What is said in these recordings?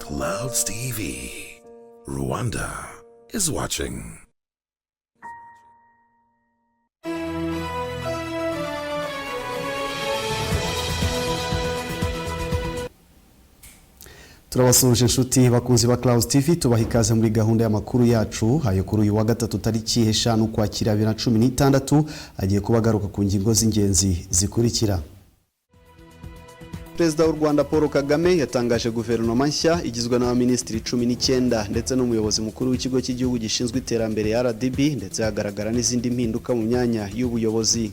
Clouds TV. Rwanda is watching. Turabasuje inshuti bakunzi ba Clouds TV tubaha ikaze muri gahunda y'amakuru yacu hayo kuri uyu wa gatatu tariki 5 Ukwakira 2016 agiye kubagaruka ku ngingo z'ingenzi zikurikira. Perezida w'u Rwanda Paul Kagame yatangaje guverinoma nshya igizwe n'abaminisitiri 19 ndetse n'umuyobozi mukuru w'ikigo cy'igihugu gishinzwe iterambere RDB ndetse hagaragara n'izindi mpinduka mu myanya y'ubuyobozi.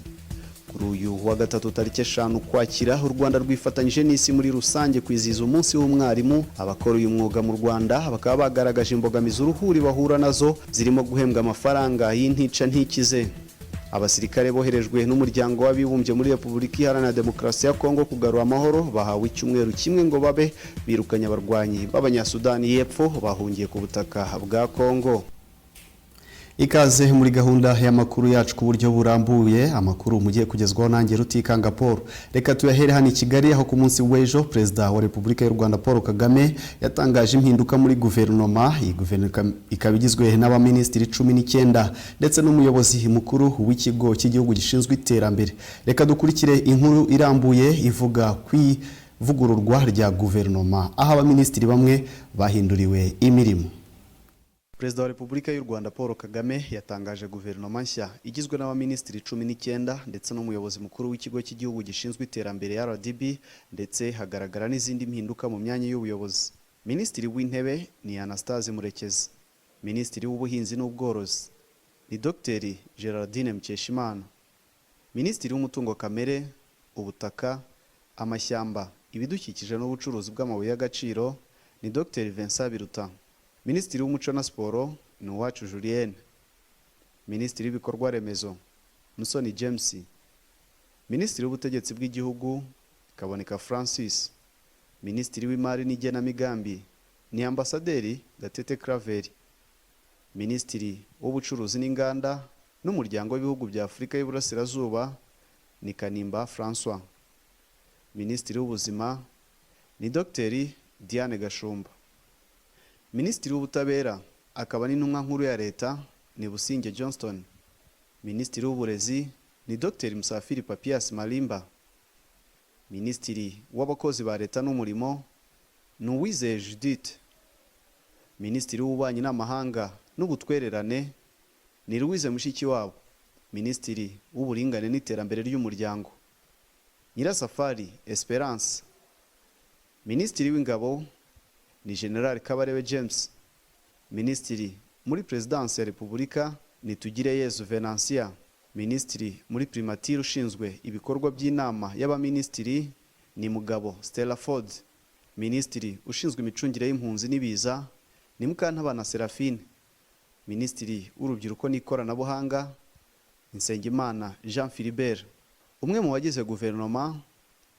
Kuri uyu wa gatatu tariki 5 Ukwakira u Rwanda rwifatanyije n'isi muri rusange kwizihiza umunsi w'umwarimu. Abakora uyu mwuga mu Rwanda bakaba bagaragaje imbogamizi uruhuri bahura nazo zirimo guhembwa amafaranga y'intica ntikize. Abasirikare boherejwe n'umuryango w'abibumbye muri Repubulika Iharanira Demokarasi ya Kongo kugarura amahoro bahawe icyumweru kimwe ngo babe birukanye abarwanyi b'Abanyasudani y'Epfo bahungiye ku butaka bwa Kongo. Ikaze muri gahunda y'amakuru yacu ku buryo burambuye, amakuru mugiye kugezwaho nanjye Rutikanga Paul. Reka tuyahere hano i Kigali aho ku munsi w'ejo Perezida wa Repubulika y'u Rwanda Paul Kagame yatangaje impinduka muri guverinoma. Iyi guverinoma ikaba igizwe n'abaminisitiri 19 ndetse n'umuyobozi mukuru w'ikigo cy'igihugu gishinzwe iterambere. Reka dukurikire inkuru irambuye ivuga kw'ivugururwa rya guverinoma aho abaminisitiri bamwe bahinduriwe imirimo. Perezida wa Repubulika y'u Rwanda Paul Kagame yatangaje guverinoma nshya igizwe n'abaminisitiri 19 ndetse n'umuyobozi mukuru w'ikigo cy'igihugu gishinzwe iterambere RDB ndetse hagaragara n'izindi mpinduka mu myanya y'ubuyobozi. Minisitiri w'intebe ni Anastase Murekezi. Minisitiri w'ubuhinzi n'ubworozi ni Dr Gerardine Mukeshimana. Minisitiri w'umutungo kamere, ubutaka, amashyamba, ibidukikije n'ubucuruzi bw'amabuye y'agaciro ni Dr Vincent Biruta. Minisitiri w'umuco na siporo ni Uwacu Julienne. Minisitiri w'ibikorwa remezo Musoni James. Minisitiri w'ubutegetsi bw'igihugu Kaboneka Francis. Minisitiri w'imari n'igenamigambi ni Ambasaderi Gatete Claver. Minisitiri w'ubucuruzi n'inganda n'umuryango w'ibihugu bya Afurika y'Iburasirazuba ni Kanimba François. Minisitiri w'ubuzima ni Dr Diane Gashumba. Minisitiri w'ubutabera akaba n'intumwa nkuru ya leta ni Businge Johnston. Minisitiri w'uburezi ni Dr Musafiri Papias Malimba. Minisitiri w'abakozi ba leta n'umurimo ni Uwizeye Judith. Minisitiri w'ububanyi n'amahanga n'ubutwererane ni Louise Mushikiwabo. Minisitiri w'uburingane n'iterambere ry'umuryango Nyirasafari Esperance. Minisitiri w'ingabo ni General Kabarebe James. Minisitiri muri Presidence ya Repubulika ni Tugireyezu Venantia. Minisitiri muri Primature ushinzwe ibikorwa by'inama y'abaminisitiri ni Mugabo Stella Ford. Minisitiri ushinzwe imicungire y'impunzi n'ibiza ni Mukantabana Seraphine. Minisitiri w'urubyiruko n'ikoranabuhanga Nsengimana Jean Philibert. Umwe mu bagize guverinoma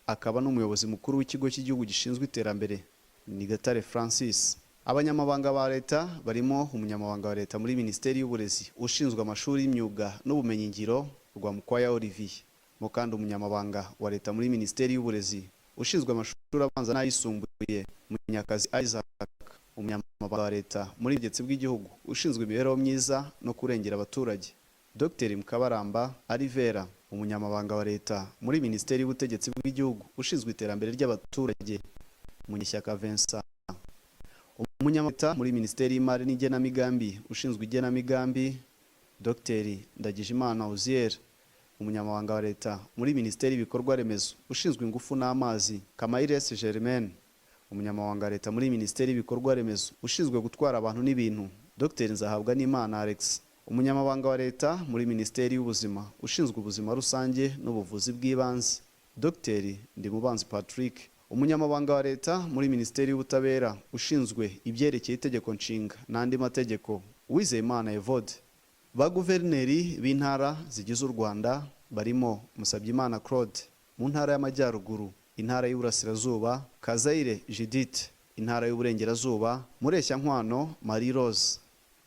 akaba n'umuyobozi mukuru w'ikigo cy'igihugu gishinzwe iterambere ni Gatare Francis. Abanyamabanga ba leta barimo umunyamabanga wa leta muri Minisiteri y'Uburezi ushinzwe amashuri y'imyuga n'ubumenyingiro rwa Mukwaya Olivier. Mo kandi umunyamabanga wa leta muri Minisiteri y'Uburezi ushinzwe amashuri abanza n'ayisumbuye Munyakazi Isaac. Umunyamabanga wa leta muri Ubutegetsi bw'igihugu ushinzwe imibereho myiza no kurengera abaturage Dr Mukabaramba Alivera. Umunyamabanga wa leta muri Minisiteri y'Ubutegetsi bw'igihugu ushinzwe iterambere ry'abaturage Munyeshyaka Vincent. Umunyamabanga muri Minisiteri y'Imari n'Igenamigambi ushinzwe igenamigambi Dr Ndagijimana Uzier. Umunyamabanga wa leta muri Minisiteri y'ibikorwa remezo ushinzwe ingufu n'amazi Kamayires Germaine. Umunyamabanga wa leta muri Minisiteri y'ibikorwa remezo ushinzwe gutwara abantu n'ibintu Dr Nzahabwa n'Imana Alex. Umunyamabanga wa leta muri Minisiteri y'Ubuzima ushinzwe ubuzima rusange n'ubuvuzi bw'ibanze Dr Ndimubanzi Patrick. Umunyamabanga wa leta muri Minisiteri y'Ubutabera ushinzwe ibyerekeye itegeko nshinga n'andi mategeko Uwizeyimana Evode. Ba guverineri b'intara zigize u Rwanda barimo Musabyimana Claude mu ntara y'Amajyaruguru, intara y'Uburasirazuba Kazayire Judith, intara y'Uburengerazuba Mureshyankwano Marie Rose,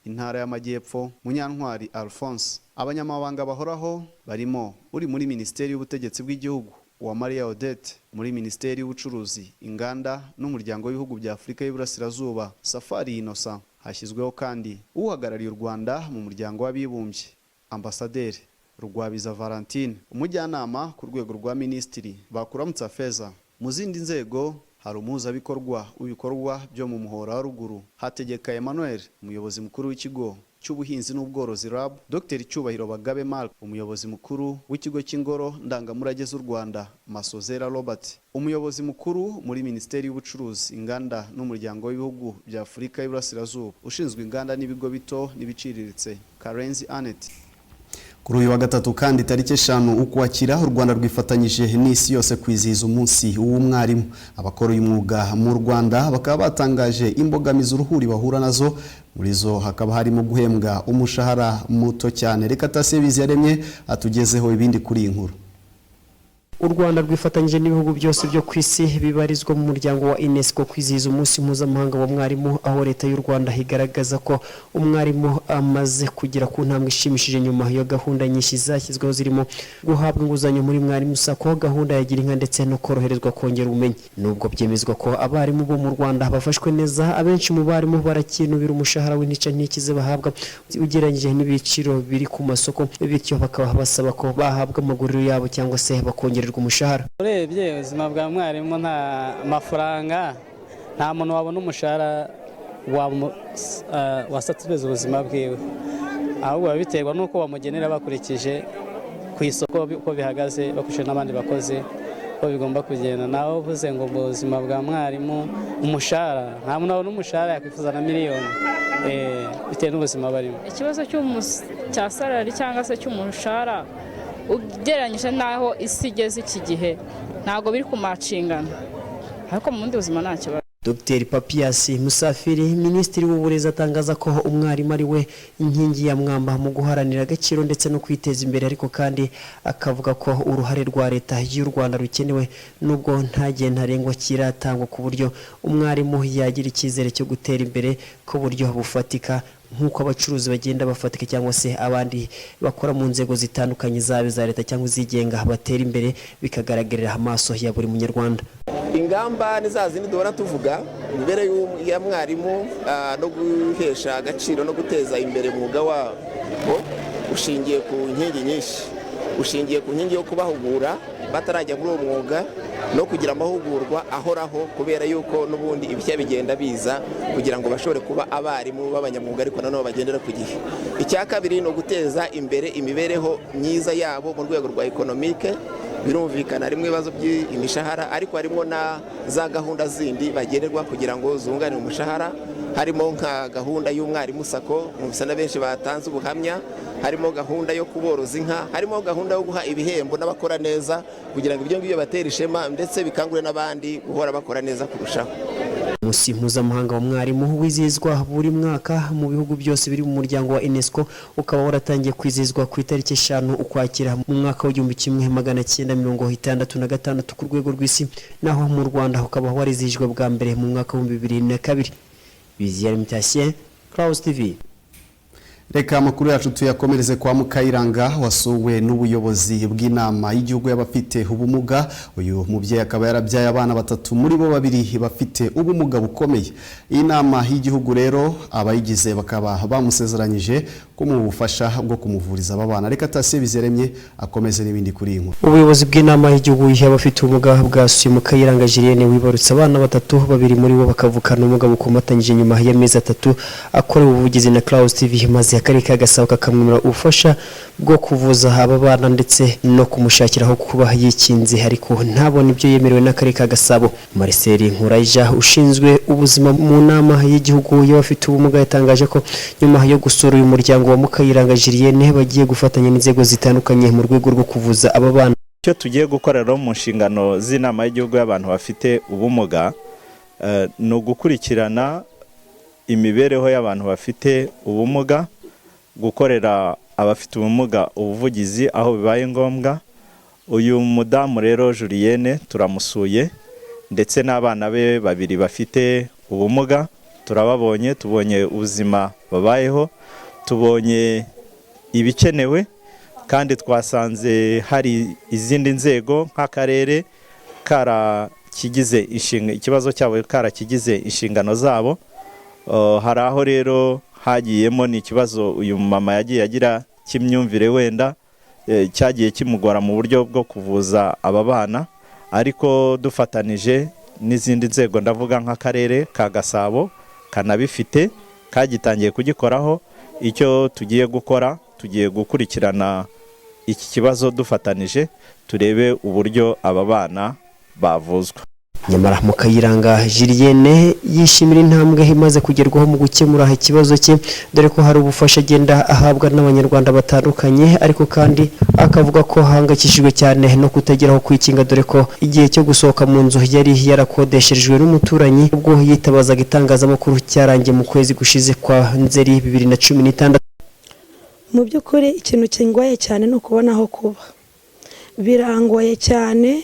intara y'Amajyepfo Munyantwari Alphonse. Abanyamabanga bahoraho barimo uri muri Minisiteri y'Ubutegetsi bw'igihugu Uwamariya Odette muri Minisiteri y'Ubucuruzi, Inganda n'Umuryango w'Ibihugu bya Afurika y'Iburasirazuba, Safari Innocent. Hashyizweho kandi uhagarariye u Rwanda mu Muryango w'Abibumbye, Ambasaderi Rugwabiza Valentine, umujyanama ku rwego rwa Minisitiri Bakuramutsa Feza. Mu zindi nzego hari umuhuzabikorwa w'ibikorwa byo mu Muhora wa Ruguru, Hategeka Emmanuel, umuyobozi mukuru w'ikigo cy'ubuhinzi n'ubworozi RAB, Dr Cyubahiro Bagabe Mark, umuyobozi mukuru w'ikigo cy'ingoro ndangamurage z'u Rwanda, Masozera Robert, umuyobozi mukuru muri Minisiteri y'Ubucuruzi, Inganda n'Umuryango w'Ibihugu bya Afurika y'Iburasirazuba ushinzwe inganda n'ibigo bito n'ibiciriritse, Karenzi Annette. Kuri uyu wa gatatu kandi tariki 5 Ukwakira, u Rwanda rwifatanyije n'isi yose kwizihiza umunsi w'umwarimu. Abakora uyu mwuga mu Rwanda bakaba batangaje imbogamizi uruhuri bahura nazo, muri zo hakaba harimo guhembwa umushahara muto cyane. Reka Tasebizi yaremye atugezeho ibindi kuri iyi nkuru. U Rwanda rwifatanyije n'ibihugu byose byo ku isi bibarizwa mu muryango wa UNESCO kwizihiza umunsi mpuzamahanga wa mwarimu, aho leta y'u Rwanda igaragaza ko umwarimu amaze kugera ku ntambwe ishimishije nyuma yo gahunda nyinshi zashyizweho zirimo guhabwa inguzanyo muri mwarimu sako, gahunda ya Girinka ndetse no koroherezwa kongera ubumenyi. Nubwo byemezwa ko abarimu bo mu Rwanda bafashwe neza, abenshi mu barimu barakinubira umushahara w'intica ntikize bahabwa ugereranyije n'ibiciro biri ku masoko, bityo bakaba basaba ko bahabwa amaguriro yabo cyangwa se bakongera umushahara. Urebye ubuzima bwa mwarimu nta mafaranga, nta muntu wabona umushahara wasatiriza ubuzima bwiwe, ahubwo biterwa n'uko bamugenera bakurikije ku isoko uko bihagaze, bakurikije n'abandi bakozi ko bigomba kugenda. Naho uvuze ngo mu buzima bwa mwarimu umushahara, nta muntu wabona umushahara yakwifuza na miliyoni bitewe n'ubuzima barimo. Ikibazo cya salari cyangwa se cy'umushahara ugereranyije naho isi igeze iki gihe ntago biri kumacingana, ariko mu bundi buzima nta kibazo. Dr Papias Musafiri, Minisitiri w'Uburezi, atangaza ko umwarimu ari we inkingi ya mwamba mu guharanira agaciro ndetse no kwiteza imbere, ariko kandi akavuga ko uruhare rwa leta y'u Rwanda rukenewe nubwo nta gihe ntarengwa kiratangwa ku buryo umwarimu yagira icyizere cyo gutera imbere ku buryo bufatika, nk'uko abacuruzi bagenda bafatika cyangwa se abandi bakora mu nzego zitandukanye zaba za leta cyangwa izigenga batera imbere bikagaragarira amaso ya buri munyarwanda. Ingamba ni za zindi duhora tuvuga imbere ya mwarimu no guhesha agaciro no guteza imbere umwuga wabo, ushingiye ku nkingi nyinshi, ushingiye ku nkingi yo kubahugura batarajya muri uwo mwuga no kugira amahugurwa ahoraho, kubera yuko n'ubundi ibishya bigenda biza kugira ngo bashobore kuba abarimu b'abanyamwuga ariko nanone bagendera ku gihe. Icya kabiri ni uguteza imbere imibereho myiza yabo mu rwego rwa economique. Birumvikana harimo ibibazo by'imishahara, ariko harimo na za gahunda zindi bagenerwa kugira ngo zunganire umushahara, harimo nka gahunda y'umwarimu sako, mu bisana benshi batanze ubuhamya, harimo gahunda yo kuboroza inka, harimo gahunda yo guha ibihembo n'abakora neza kugira ngo ibyo ngibyo batera ishema ndetse bikangure n'abandi guhora bakora neza kurushaho. Umunsi mpuzamahanga wa mwarimu wizihizwa buri mwaka mu bihugu byose biri mu muryango wa UNESCO, ukaba waratangiye kwizihizwa ku itariki 5 Ukwakira mu mwaka w'1966 ku rwego rw'isi, naho mu Rwanda ukaba warizihijwe bwa mbere mu mwaka wa 2002. Biziyari Mitasien, Clouds TV. Reka amakuru yacu tuyakomereze kwa Mukayiranga wasuwe n'ubuyobozi bw'inama y'igihugu y'abafite ubumuga. Uyu mubyeyi akaba yarabyaye abana 3, muri bo 2 bafite ubumuga bukomeye. Iyi nama y'igihugu rero abayigize bakaba bamusezeranyije ko mu bufasha bwo kumuvuriza aba bana. Reka Tasebizi yaremye akomeze n'ibindi kuri iyi nkuru. Ubuyobozi bw'inama y'igihugu y'abafite ubumuga bwasuye Mukayiranga Julienne wibarutse abana 3, 2 muri bo bakavukana ubumuga bukomatanyije nyuma y'amezi 3 akorewe ubuvugizi na Clouds TV, maze akarere ka Gasabo kakamwimura ubufasha bwo kuvuza aba bana ndetse no kumushakiraho kuba yikinze, ariko ntabone ibyo yemerewe n'akarere ka Gasabo. Marcel Nkurayija ushinzwe ubuzima mu nama y'igihugu y'abafite ubumuga yatangaje ko nyuma yo gusura uyu muryango wa Mukayiranga Julienne bagiye gufatanya n'inzego zitandukanye mu rwego rwo kuvuza aba bana. Cyo tugiye gukorera mu nshingano z'inama y'igihugu y'abantu bafite ubumuga no gukurikirana imibereho y'abantu bafite ubumuga, gukorera abafite ubumuga ubuvugizi aho bibaye ngombwa. Uyu mudamu rero Julienne turamusuye ndetse n'abana be 2 bafite ubumuga, turababonye, tubonye ubuzima babayeho, tubonye ibikenewe, kandi twasanze hari izindi nzego nk'akarere karakigize ikibazo cyabo karakigize inshingano zabo. Hari aho rero hagiyemo ni ikibazo uyu mama yagiye agira cy'imyumvire wenda cyagiye kimugora mu buryo bwo kuvuza aba bana, ariko dufatanije n'izindi nzego ndavuga nk'akarere ka Gasabo kanabifite kagitangiye kugikoraho. Icyo tugiye gukora, tugiye gukurikirana iki kibazo dufatanije turebe uburyo aba bana bavuzwa. Nyamara Mukayiranga Julienne yishimira intambwe imaze kugerwaho mu gukemura ikibazo cye, dore ko hari ubufasha agenda ahabwa n'abanyarwanda batandukanye, ariko kandi akavuga ko hangakishijwe cyane no kutageraho kwikinga, dore ko igihe cyo gusohoka mu nzu yari yarakodesherejwe n'umuturanyi ubwo yitabazaga itangazamakuru cyarangiye mu kwezi gushize kwa Nzeri 2016. Mu by'ukuri ikintu kingoye cyane no kubona aho kuba, birangoye cyane.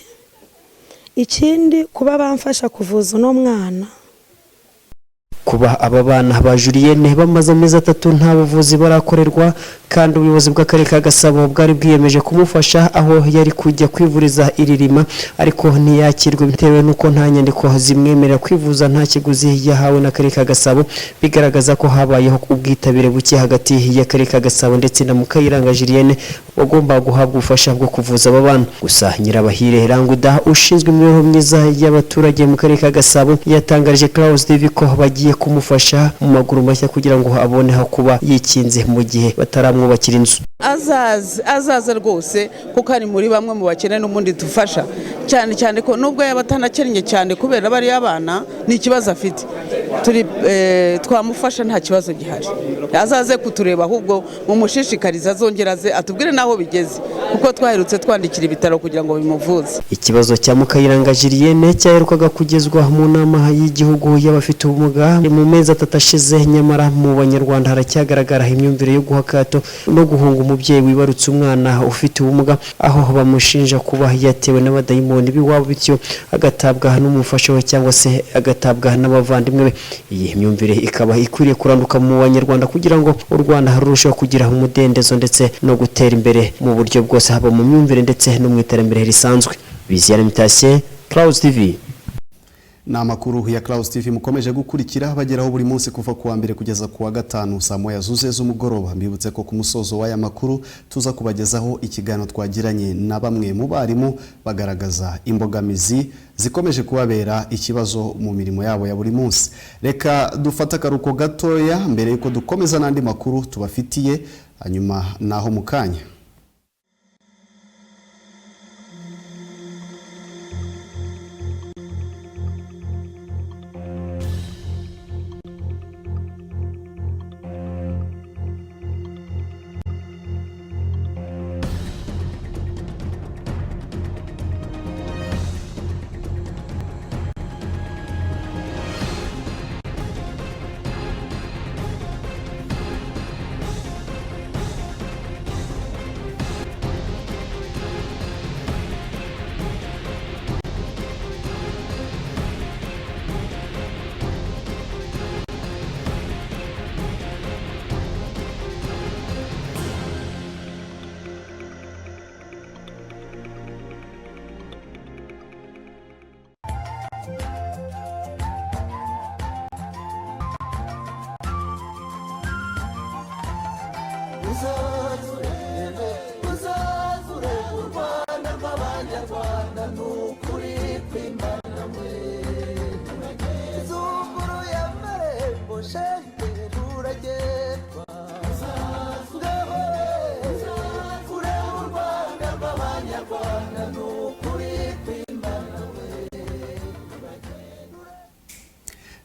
Ikindi kuba bamfasha kuvuza uno mwana, kuba aba bana ba Julienne bamaze amezi 3 nta buvuzi barakorerwa, kandi ubuyobozi bw'akarere ka Gasabo bwari bwiyemeje kumufasha aho yari kujya kwivuriza iririma, ariko ntiyakirwe bitewe nuko nta nyandiko zimwemerera kwivuza nta kiguzi yahawe n'akarere ka Gasabo, bigaragaza ko habayeho ubwitabire buke hagati y'akarere ka Gasabo ndetse na Mukayiranga Julienne wagomba guhabwa ubufasha bwo kuvuza aba bana. Gusa Nyirabahire Ranguda ushinzwe imibereho myiza y'abaturage mu karere ka Gasabo yatangarije Klaus TV ko bagiye kumufasha mu maguru mashya kugira ngo abone aho kuba yikinze mu gihe bataramwubakira inzu. Azaza rwose kuko ari muri bamwe mu bakene n'ubundi dufasha cyane ko nubwo yabatanakennye cyane kubera bari abana ni ikibazo afite, twamufasha nta kibazo gihari. Azaze kutureba ahubwo mumushishikariza azongeraze atubwire naho bigeze, kuko twaherutse twandikira ibitaro kugira ngo bimuvuze. Ikibazo cya Mukayiranga Julienne cyaherukaga kugezwa mu nama y'igihugu y'abafite ubumuga mu mezi 3 ashize, nyamara mu banyarwanda haracyagaragara imyumvire yo guhakato no guhunga umubyeyi wibarutse umwana ufite ubumuga, aho bamushinja kuba yatewe n'abadayimoni biwabo, bityo agatabwa n'umufasha we cyangwa se agatabwa n'abavandimwe be. Iyi myumvire ikaba ikwiriye kuranduka mu banyarwanda kugira ngo u Rwanda rurusheho kugira umudendezo ndetse no gutera imbere mu buryo bwose, haba mu myumvire ndetse no mu iterambere risanzwe. Biziyana Mitashye, Klaus TV. Ni amakuru ya Klaus TV mukomeje gukurikira bageraho buri munsi kuva kuwa mbere kugeza kuwa gatanu saa moya zuzuye z'umugoroba. Mbibutse ko ku musozo w'aya makuru tuza kubagezaho ikiganiro twagiranye na bamwe mu barimu bagaragaza imbogamizi zikomeje kubabera ikibazo mu mirimo yabo ya buri munsi. Reka dufata akaruko gatoya mbere yuko dukomeza n'andi makuru tubafitiye, hanyuma naho mukanya.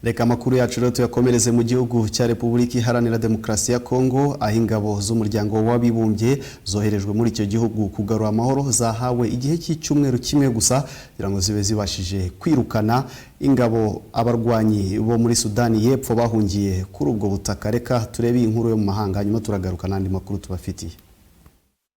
Reka makuru yacu rero tuyakomereze mu gihugu cya Repubulika Iharanira Demokarasi ya Kongo, aho ingabo z'umuryango w'abibumbye zoherejwe muri icyo gihugu kugarura amahoro zahawe igihe cy'icyumweru kimwe gusa kugira ngo zibe zibashije kwirukana ingabo abarwanyi bo muri Sudani y'Epfo bahungiye kuri ubwo butaka. Reka turebe inkuru yo mu mahanga nyuma turagaruka n'andi makuru tubafitiye.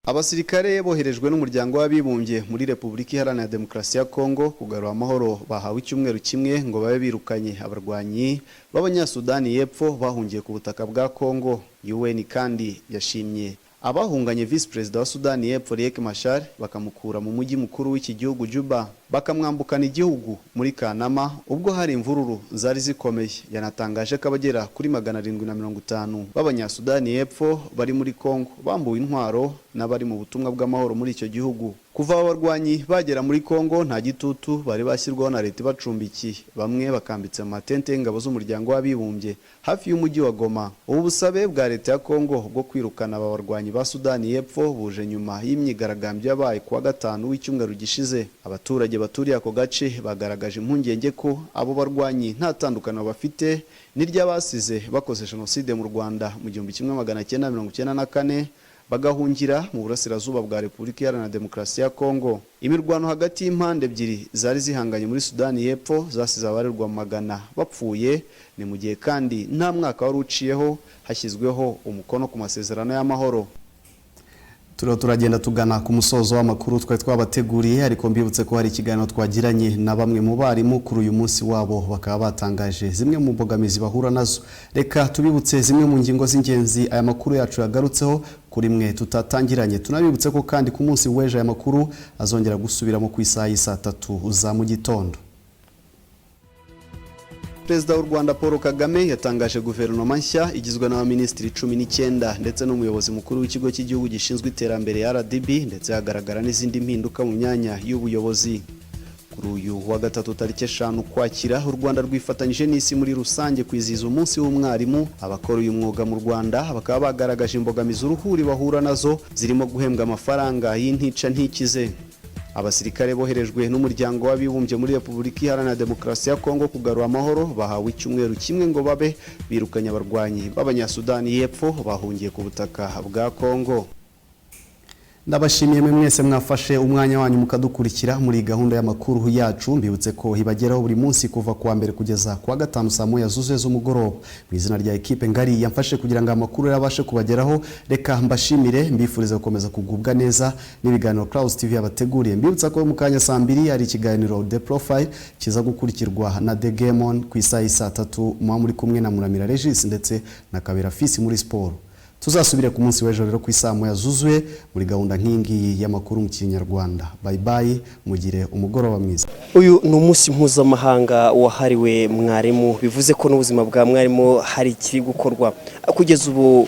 Abasirikare boherejwe n'umuryango w'abibumbye muri Repubulika Iharanira Demokarasi ya Kongo kugarura amahoro bahawe icyumweru kimwe ngo babe birukanye abarwanyi b'Abanyasudani y'Epfo bahungiye ku butaka bwa Kongo. UN kandi yashimye abahunganye Vice Perezida wa Sudani y'Epfo Riek Machar bakamukura mu mujyi mukuru w'iki gihugu Juba bakamwambukana igihugu muri Kanama ubwo hari imvururu zari zikomeye. Yanatangaje ko abagera kuri 750 b'Abanyasudani y'Epfo bari muri Kongo bambuwe intwaro n'abari mu butumwa bw'amahoro muri icyo gihugu. Kuva abarwanyi bagera muri Kongo nta gitutu bari bashyirwaho na leta ibacumbikiye, bamwe bakambitse mu matente y'ingabo z'umuryango w'abibumbye hafi y'umujyi wa Goma. Ubu busabe bwa leta ya Kongo bwo kwirukana abarwanyi ba Sudani y'Epfo buje nyuma y'imyigaragambyo yabaye kuwa gatanu w'icyumweru gishize. Abaturage baturiye ako gace bagaragaje impungenge ko abo barwanyi nta tandukano bafite n'iry'abasize bakoze jenoside mu Rwanda mu 1994 bagahungira mu burasirazuba bwa Repubulika Iharanira Demokarasi ya Kongo. Imirwano hagati y'impande ebyiri zari zihanganye muri Sudani y'Epfo zasize abarirwa magana bapfuye, ni mu gihe kandi nta mwaka wari uciyeho hashyizweho umukono ku masezerano y'amahoro. Turagenda tugana ku musozo w'amakuru twari twabateguriye, ariko mbibutse ko hari ikiganiro twagiranye na bamwe mu barimu kuri uyu munsi wabo, bakaba batangaje zimwe mu mbogamizi bahura nazo. Reka tubibutse zimwe mu ngingo z'ingenzi aya makuru yacu yagarutseho kuri mwe tutatangiranye. Tunabibutse ko kandi ku munsi w'ejo aya makuru azongera gusubiramo ku isaha y'isa 3 za mu gitondo. Perezida w'u Rwanda Paul Kagame yatangaje guverinoma nshya igizwe n'abaminisitiri 19 ndetse n'umuyobozi mukuru w'ikigo cy'igihugu gishinzwe iterambere RDB, ndetse hagaragara n'izindi mpinduka mu myanya y'ubuyobozi. Kuri uyu wa gatatu tariki 5 Ukwakira, u Rwanda rwifatanyije n'isi muri rusange kwizihiza umunsi w'umwarimu. Abakora uyu mwuga mu Rwanda bakaba bagaragaje imbogamizi uruhuri bahura nazo zirimo guhembwa amafaranga y'intica ntikize. Abasirikare boherejwe n'umuryango w'abibumbye muri Repubulika Iharanira Demokarasi ya Kongo kugarura amahoro bahawe icyumweru kimwe ngo babe birukanye abarwanyi b'Abanyasudani y'Epfo bahungiye ku butaka bwa Kongo. Ndabashimiye mwese mwafashe umwanya wanyu mukadukurikira muri gahunda y'amakuru yacu. Mbibutse ko hibageraho buri munsi kuva kuwa mbere kugeza kuwa gatanu saa 1 zuzuye z'umugoroba. Mu izina rya equipe ngari yamfashe kugira ngo amakuru yabashe kubageraho, reka mbashimire mbifuriza gukomeza kugubwa neza n'ibiganiro Clouds TV yabateguriye. Mbibutsa ko mu kanya saa 2 hari ikiganiro The Profile kiza gukurikirwa na The Game On ku isaha y'isa 3 muri kumwe na Muramira Regis ndetse na Kabera Fisi muri sport. Tuzasubire ku munsi w'ejo rero ku isaha 1 zuzuye muri gahunda nkingi y'amakuru mu Kinyarwanda. Bye bye, mugire umugoroba mwiza. Uyu ni umunsi mpuzamahanga wahariwe mwarimu, bivuze ko n'ubuzima bwa mwarimu hari kiri gukorwa. Kugeza ubu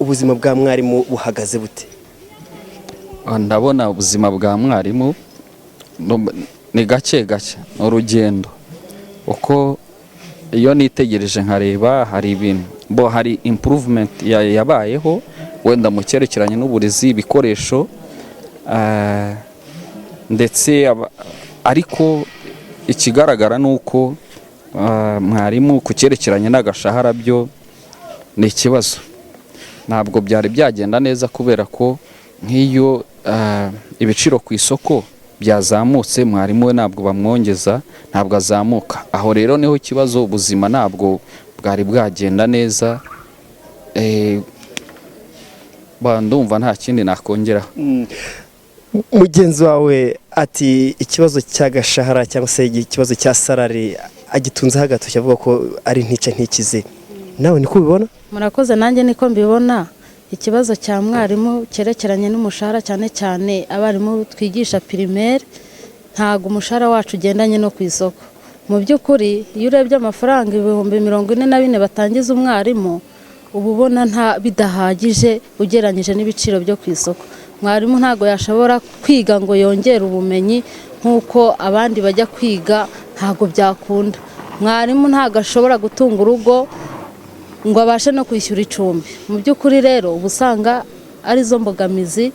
ubuzima bwa mwarimu buhagaze bute? Ndabona ubuzima bwa mwarimu ni gake urugendo, uko iyo nitegereje nkareba hari ibintu hari improvement yabayeho wenda mu cyerekeranye n'uburezi, ibikoresho ndetse ariko ikigaragara nuko mwarimu ku cyerekeranye n'agashahara byo ni ikibazo. Ntabwo byari byagenda neza kubera ko nk'iyo ibiciro ku isoko byazamutse mwarimu we ntabwo bamwongeza, ntabwo azamuka. Aho rero niho ikibazo, ubuzima ntabwo bwari bwagenda neza. Ndumva nta kindi nakongeraho. Mugenzi wawe ati ikibazo cy'agashahara cyangwa se ikibazo cya salary agitunze hagatoki avuga ko ari ntica ntikize. Nawe niko ubibona? Murakoze, nanjye niko mbibona. Ikibazo cya mwarimu cyerekeranye n'umushahara, cyane cyane abarimu twigisha primaire, ntago umushahara wacu ugendanye no ku isoko. Mu by'ukuri iyo urebye amafaranga 44,000 batangiza umwarimu, uba ubona nta bidahagije ugereranyije n'ibiciro byo ku isoko. Mwarimu ntago yashobora kwiga ngo yongere ubumenyi nk'uko abandi bajya kwiga, ntago byakunda. Mwarimu ntago ashobora gutunga urugo ngo abashe no kwishyura icumbi. Mu by'ukuri rero ubusanga ari zo mbogamizi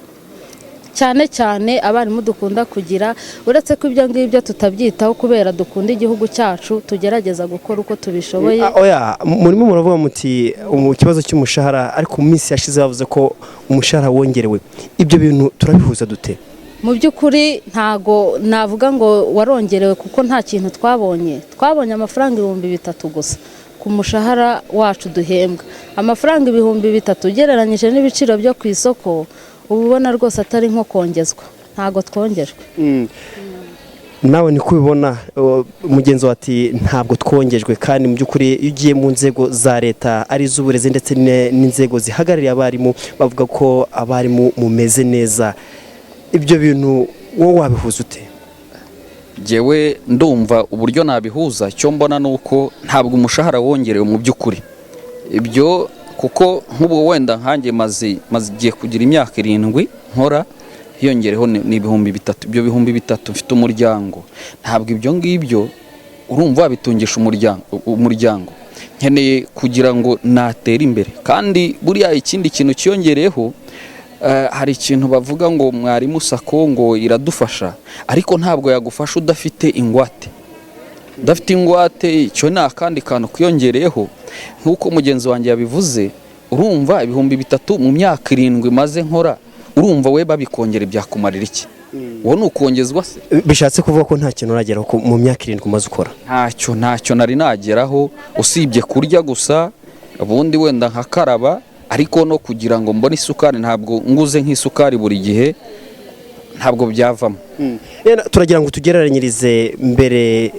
cyane cyane abarimu dukunda kugira, uretse ko ibyo ngibyo tutabyitaho kubera dukunda igihugu cyacu, tugerageza gukora uko tubishoboye. Oya, murimo muravuga muti mu kibazo cy'umushahara, ariko mu minsi yashize bavuze ko umushahara wongerewe. Ibyo bintu turabihuza dute? Mu by'ukuri ntago navuga ngo warongerewe kuko nta kintu twabonye amafaranga 3,000 gusa ku mushahara wacu duhembwa. Amafaranga 3,000 ugereranyije n'ibiciro byo ku isoko, ubu ubona rwose atari nko kongezwa, ntago twongerwa. nawe ni kubibona mugenzi wa ati ntabwo twongejwe kandi mu by'ukuri iyo ugiye mu nzego za leta ari iz'uburezi ndetse n'inzego zihagarariye abarimu bavuga ko abarimu mumeze neza, ibyo bintu wowe wabihuza ute? Jewe ndumva uburyo nabihuza, cyo mbona nuko ntabwo umushahara wongerewe mu by'ukuri ibyo, kuko nk'ubu wenda nkanjye maze igiye kugira imyaka 7 nkora, hiyongereho ni 3,000, ibyo 3,000 mfite umuryango, ntabwo ibyo ngibyo urumva wabitungisha umuryango. Nkeneye kugira ngo natera imbere, kandi buriya ikindi kintu cyiyongereyeho, hari ikintu bavuga ngo mwarimu sako ngo iradufasha, ariko ntabwo yagufasha udafite ingwate. Udafite ingwate icyo ni akandi kantu kwiyongereyeho, nk'uko mugenzi wanjye yabivuze. Urumva 3,000 mu myaka 7 maze nkora, urumva we babikongera byakumarira iki? Wowe nukongezwa se? Bishatse kuvuga ko nta kintu urageraho mu myaka 7 umaze ukora? Ntacyo nari nageraho, usibye kurya gusa, ubundi wenda nkakaraba, ariko no kugira ngo mbone isukari, ntabwo nguze nk'isukari buri gihe, ntabwo byavamo. Turagira ngo tugereranyirize mbere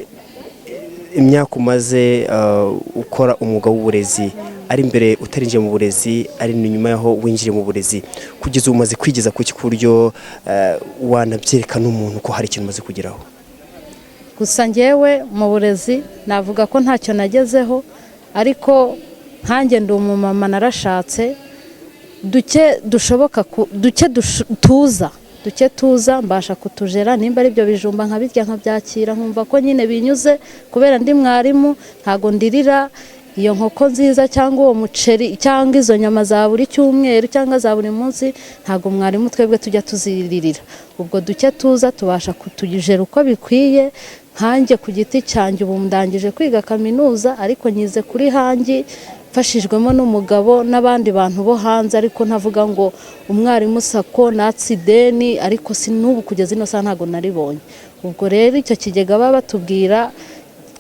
imyaka umaze ukora umwuga w'uburezi, ari imbere utarinjiye mu burezi, ari nyuma yaho winjiye mu burezi, kugeza umaze kwigeza ku buryo wanabyereka n'umuntu ko hari ikintu umaze kugeraho. Gusa ngewe mu burezi navuga ko ntacyo nagezeho, ariko nkanjye ndi umumama narashatse, duke tuza mbasha kutujera, nimba ari byo bijumba nkabirya nkabyakira, nkumva ko nyine binyuze, kubera ndi mwarimu ntago ndirira iyo nkoko nziza cyangwa uwo muceri cyangwa izo nyama za buri cyumweru cyangwa za buri munsi, ntago mwarimu twebwe tujya tuziririra. Ubwo duke tuza tubasha kutujera uko bikwiye. Nkanjye ku giti cyanjye ubu ndangije kwiga kaminuza, ariko nyize kuri hangi mfashijwemo n'umugabo n'abandi bantu bo hanze, ariko ntavuga ngo umwarimu sako natsideni, ariko sinubu kugeza ino saa ntago naribonye. Ubwo rero icyo kigega baba batubwira,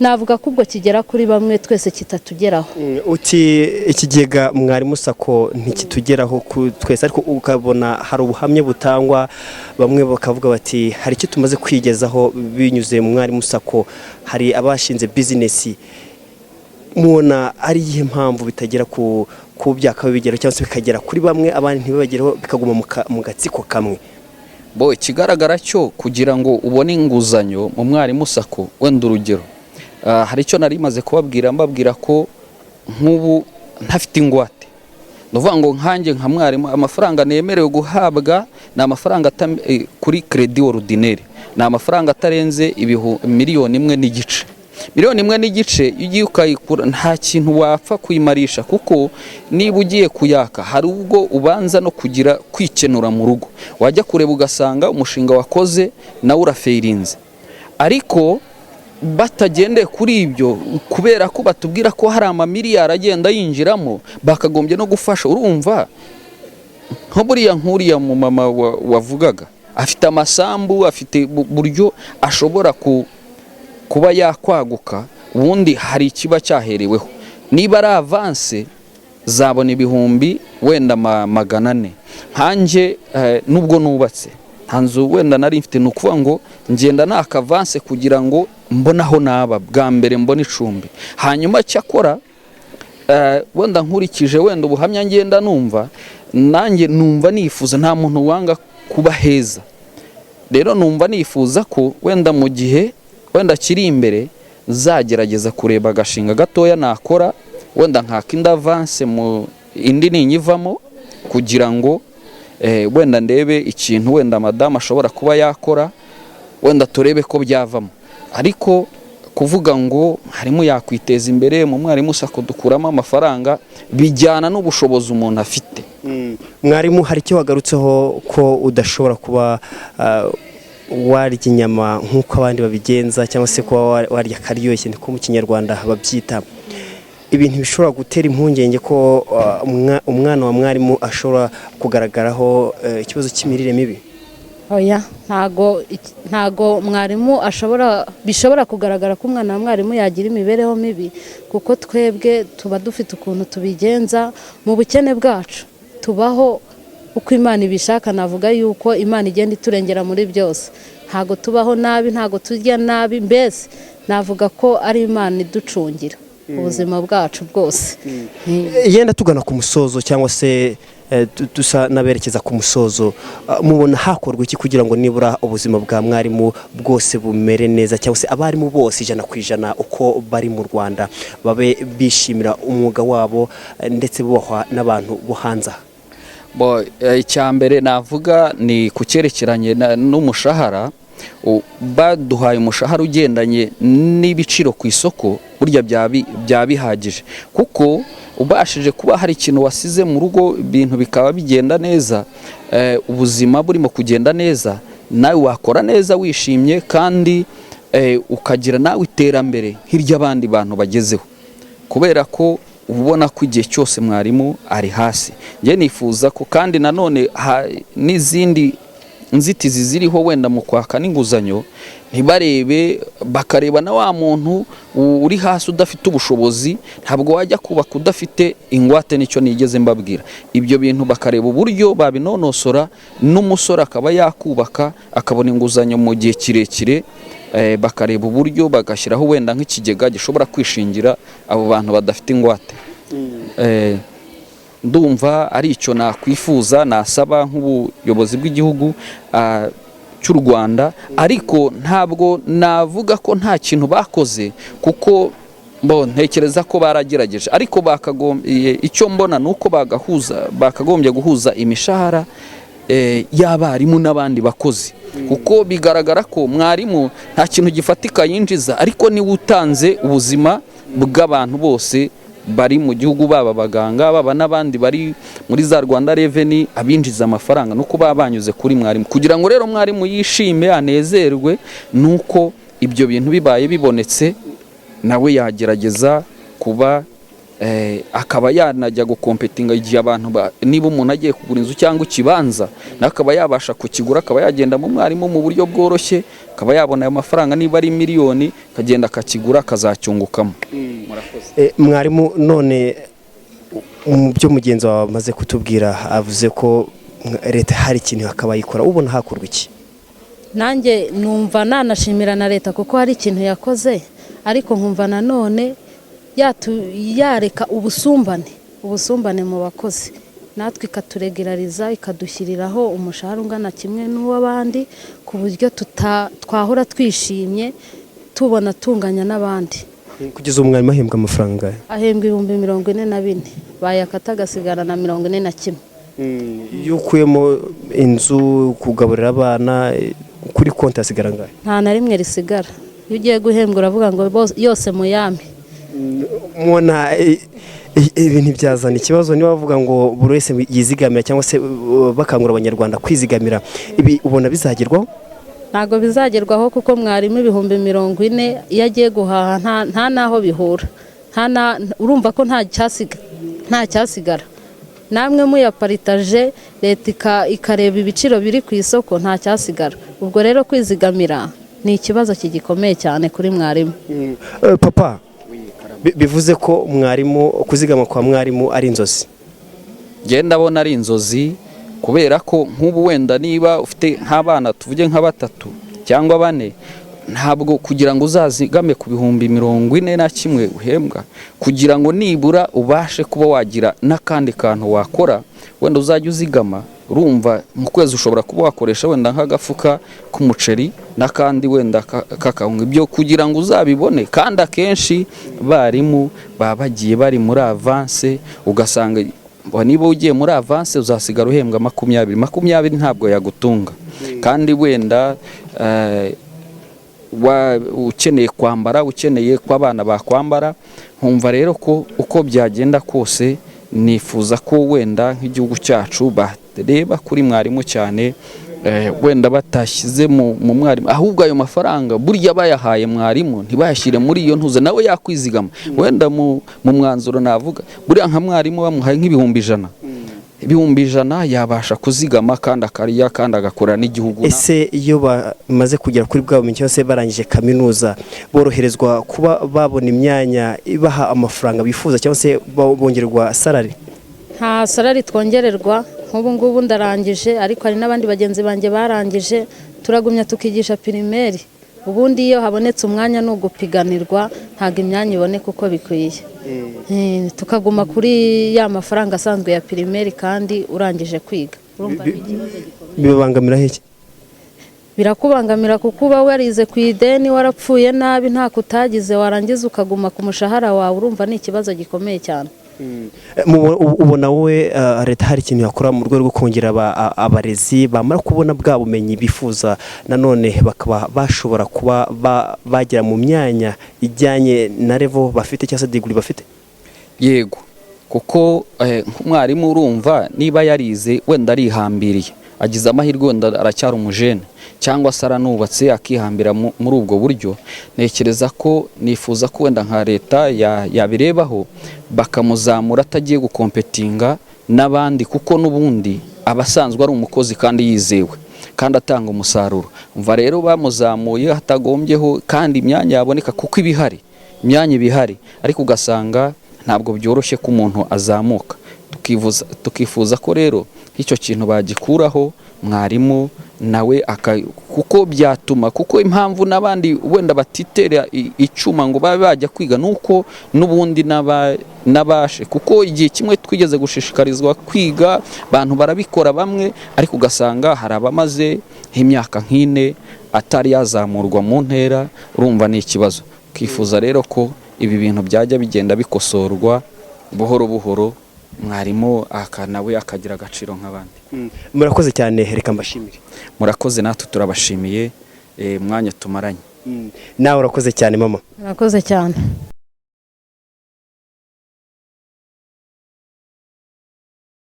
navuga ko ubwo kigera kuri bamwe twese kitatugeraho. Uti ikigega mwarimu sako ntikitugeraho twese, ariko ukabona hari ubuhamya butangwa, bamwe bakavuga bati hari icyo tumaze kwigezaho binyuze mu mwarimu sako, hari abashinze business. Mubona ari iyihe mpamvu bitagera ku byaka bigera, cyangwa se bikagera kuri bamwe abandi ntibibageraho, bikaguma mu gatsiko kamwe? Bo ikigaragara cyo kugira ngo ubone inguzanyo mu mwarimu sako, wenda urugero, hari icyo nari maze kubabwira, mbabwira ko nk'ubu ntafite ingwate, nuvuga ngo nkanjye nka mwarimu amafaranga nemerewe guhabwa ni amafaranga kuri credit ordinaire, ni amafaranga atarenze 1,5 miliyoni. 1,5 miliyoni iyo ugiye ukayikura nta kintu wapfa kuyimarisha, kuko niba ugiye kuyaka hari ubwo ubanza no kugira kwikenura mu rugo, wajya kureba ugasanga umushinga wakoze nawe urafeirinze. Ariko batagendeye kuri ibyo, kubera ko batubwira ko hari amamiliyari agenda yinjiramo, bakagombye no gufasha. Urumva nko buriya nkuriya mu mama wavugaga, afite amasambu, afite buryo ashobora kuba yakwaguka, ubundi hari ikiba cyahereweho. Niba ari avance zabona 1,000 wenda 400, nkanjye nubwo nubatse ntanzu wenda nari mfite, nukuvuga ngo ngenda nakavance kugira ngo mbonaho naba bwa mbere mbona icumbi, hanyuma cyakora wenda nkurikije wenda ubuhamya ngenda numva, nanjye numva nifuza, nta muntu wanga kuba heza. Rero numva nifuza ko wenda mu gihe wenda kiri imbere zagerageza kureba agashinga gatoya nakora, wenda nkaka avance mu indi ninyivamo, kugira ngo wenda ndebe ikintu wenda madame ashobora kuba yakora, wenda turebe ko byavamo. Ariko kuvuga ngo harimo yakwiteza imbere mu mwarimu sako dukuramo amafaranga, bijyana n'ubushobozi umuntu afite. Mwarimu hari icyo wagarutseho ko udashobora kuba warya inyama nk'uko abandi babigenza, cyangwa se kuba warya karyoshye niko mu kinyarwanda babyita. Ibintu bishobora gutera impungenge ko umwana wa mwarimu ashobora kugaragaraho ikibazo cy'imirire mibi? Oya, ntago mwarimu bishobora kugaragara ko umwana wa mwarimu yagira imibereho mibi, kuko twebwe tuba dufite ukuntu tubigenza mu bukene bwacu, tubaho uko Imana ibishaka. Navuga yuko Imana igenda iturengera muri byose. ntago tubaho nabi, ntago turya nabi, mbese navuga ko ari Imana iducungira ubuzima bwacu bwose. Yenda tugana ku musozo cyangwa se dusa naberekeza ku musozo, mubona hakorwa iki kugira ngo nibura ubuzima bwa mwarimu bwose bumere neza, cyangwa se abarimu bose 100% uko bari mu Rwanda babe bishimira umwuga wabo ndetse bubahwa n'abantu buhanza? Icyambere navuga ni kucyerekeranye n'umushahara. Baduhaye umushahara ugendanye n'ibiciro ku isoko, burya byabihagije, kuko ubashije kuba hari ikintu wasize mu rugo ibintu bikaba bigenda neza, ubuzima burimo kugenda neza, nawe wakora neza wishimye kandi ukagira nawe iterambere hirya abandi bantu bagezeho, kubera ko ubona ko igihe cyose mwarimu ari hasi. Nge nifuza ko kandi nanone n'izindi nzitizi ziriho wenda mu kwaka n'inguzanyo ntibarebe, bakareba na wa muntu uri hasi udafite ubushobozi, ntabwo wajya kubaka udafite ingwate, nicyo nigeze mbabwira. Ibyo bintu bakareba uburyo babinonosora, n'umusore akaba yakubaka akabona inguzanyo mu gihe kirekire, bakareba uburyo bagashyiraho wenda nk'ikigega gishobora kwishingira abo bantu badafite ingwate. Ndumva ari icyo nakwifuza, nasaba nk'ubuyobozi bw'igihugu cy'u Rwanda, ariko ntabwo navuga ko nta kintu bakoze, kuko ntekereza ko baragerageje, ariko icyo mbona nuko bakagombye guhuza imishahara y'abarimu n'abandi bakozi, kuko bigaragara ko mwarimu nta kintu gifatika yinjiza, ariko niwe utanze ubuzima bw'abantu bose bari mu gihugu, baba abaganga, baba n'abandi bari muri za Rwanda Revenue, abinjiza amafaranga nuko babanyuze kuri mwarimu. Kugira ngo rero mwarimu yishime anezerwe, nuko ibyo bintu bibaye bibonetse, nawe yagerageza kuba akaba yanajya gukompetinga igihe abantu niba umuntu agiye kugura inzu cyangwa ikibanza, nakaba yabasha kukigura, akaba yagenda mu mwarimu mu buryo bworoshye, akaba yabona ayo mafaranga, niba ari miliyoni akagenda akakigura akazacyungukamo. Mwarimu, none mu byo mugenzi wawe amaze kutubwira, avuze ko leta hari ikintu akaba yikora, ubona hakorwa iki? Nanjye numva nanashimira na leta kuko hari ikintu yakoze, ariko nkumva nanone yareka ubusumbane mu bakozi, natwe ikaturegerariza, ikadushyiriraho umushahara ungana kimwe n'uw'abandi, ku buryo twahora twishimye tubona tunganya n'abandi. Kugeza umwarimu ahembwa amafaranga? Ahembwa 44,000, bayakata agasigara na 41. Iyo ukuyemo inzu, kugaburira abana, kuri konti hasigara angahe? Nta na rimwe risigara. Iyo ugiye guhembwa uravuga ngo yose muyame. Mubona ibintu byazana ikibazo niba bavuga ngo buri wese yizigamira, cyangwa se bakangura abanyarwanda kwizigamira, ibi ubona bizagerwaho? Ntago bizagerwaho, kuko mwarimu 40,000 iyo agiye guhaha nta naho bihura, urumva ko nta cyasigara. Namwe muyaparitaje, leta ikareba ibiciro biri ku isoko, nta cyasigara. Ubwo rero kwizigamira ni ikibazo kigikomeye cyane kuri mwarimu. Papa, bivuze ko mwarimu, kuzigama kwa mwarimu ari inzozi? Genda abona ari inzozi, kubera ko nk'ubu wenda niba ufite nk'abana tuvuge nka 3 cyangwa 4, ntabwo kugira ngo uzazigame ku 41,000 uhembwa, kugira ngo nibura ubashe kuba wagira n'akandi kantu wakora, wenda uzajya uzigama, urumva mu kwezi ushobora kuba wakoresha wenda nk'agafuka k'umuceri n'akandi wenda kakahunga, ibyo kugira ngo uzabibone. Kandi akenshi barimu bagiye bari muri avance, ugasanga niba ugiye muri avance uzasigara uhembwa 20 ntabwo yagutunga, kandi wenda ukeneye kwambara, ukeneye ko abana bakwambara. Nkumva rero ko uko byagenda kose, nifuza ko wenda nk'igihugu cyacu bareba kuri mwarimu cyane, wenda batashyize mu mwarimu, ahubwo ayo mafaranga burya bayahaye mwarimu ntibayashyire muri iyo ntuze, nawe yakwizigama. Wenda mu mwanzuro navuga, buriya nka mwarimu bamuhaye nk'ibihumbi 100 yabasha kuzigama kandi akarya kandi agakora n'igihugu. Ese iyo bamaze kugera kuri bwa bumenyi cyose barangije kaminuza, boroherezwa kuba babona imyanya ibaha amafaranga bifuza, cyangwa se bongererwa salary? Nta salary twongererwa. Nk'ubu ngubu ndarangije, ariko hari n'abandi bagenzi banjye barangije, turagumya tukigisha pirimeri, ubundi iyo habonetse umwanya ni ugupiganirwa, ntabwo imyanya iboneka uko bikwiye. Tukaguma kuri ya mafaranga asanzwe ya pirimeri kandi urangije kwiga. bibangamira iki? Birakubangamira kuko uba warize ku ideni, warapfuye nabi, nta kutagize, warangiza ukaguma ku mushahara wawe, urumva ni ikibazo gikomeye cyane. ubona wowe leta hari ikintu yakora mu rwego rwo kongera abarezi bamara kubona bwa bumenyi bifuza, nanone bakaba bashobora kuba bagera mu myanya ijyanye na level bafite cyangwa se degree bafite? Yego, kuko nk'umwarimu urumva niba yarize wenda arihambiriye, agize amahirwe wenda aracyari umujene cyangwa se aranubatse akihambira muri ubwo buryo, ntekereza ko nifuza ko wenda nka leta yabirebaho bakamuzamura atagiye gukompetinga n'abandi, kuko n'ubundi abasanzwe ari umukozi kandi yizewe kandi atanga umusaruro. Umva rero bamuzamuye hatagombyeho kandi imyanya yaboneka, kuko imyanya ibihari ariko ugasanga ntabwo byoroshye ko umuntu azamuka. Tukifuza ko rero icyo kintu bagikuraho, mwarimu nawe kuko byatuma, kuko impamvu n'abandi wenda batitera icuma ngo babe bajya kwiga nuko n'ubundi nabashe, kuko igihe kimwe twigeze gushishikarizwa kwiga, abantu barabikora bamwe, ariko ugasanga hari abamaze imyaka nk'ine atari yazamurwa mu ntera, urumva ni ikibazo. Twifuza rero ko ibi bintu byajya bigenda bikosorwa buhoro buhoro, mwarimu nawe akagira agaciro nk'abandi. Murakoze cyane, reka mbashimire. Murakoze, natwe turabashimiye mwanya tumaranye. Nawe urakoze cyane mama. Murakoze cyane.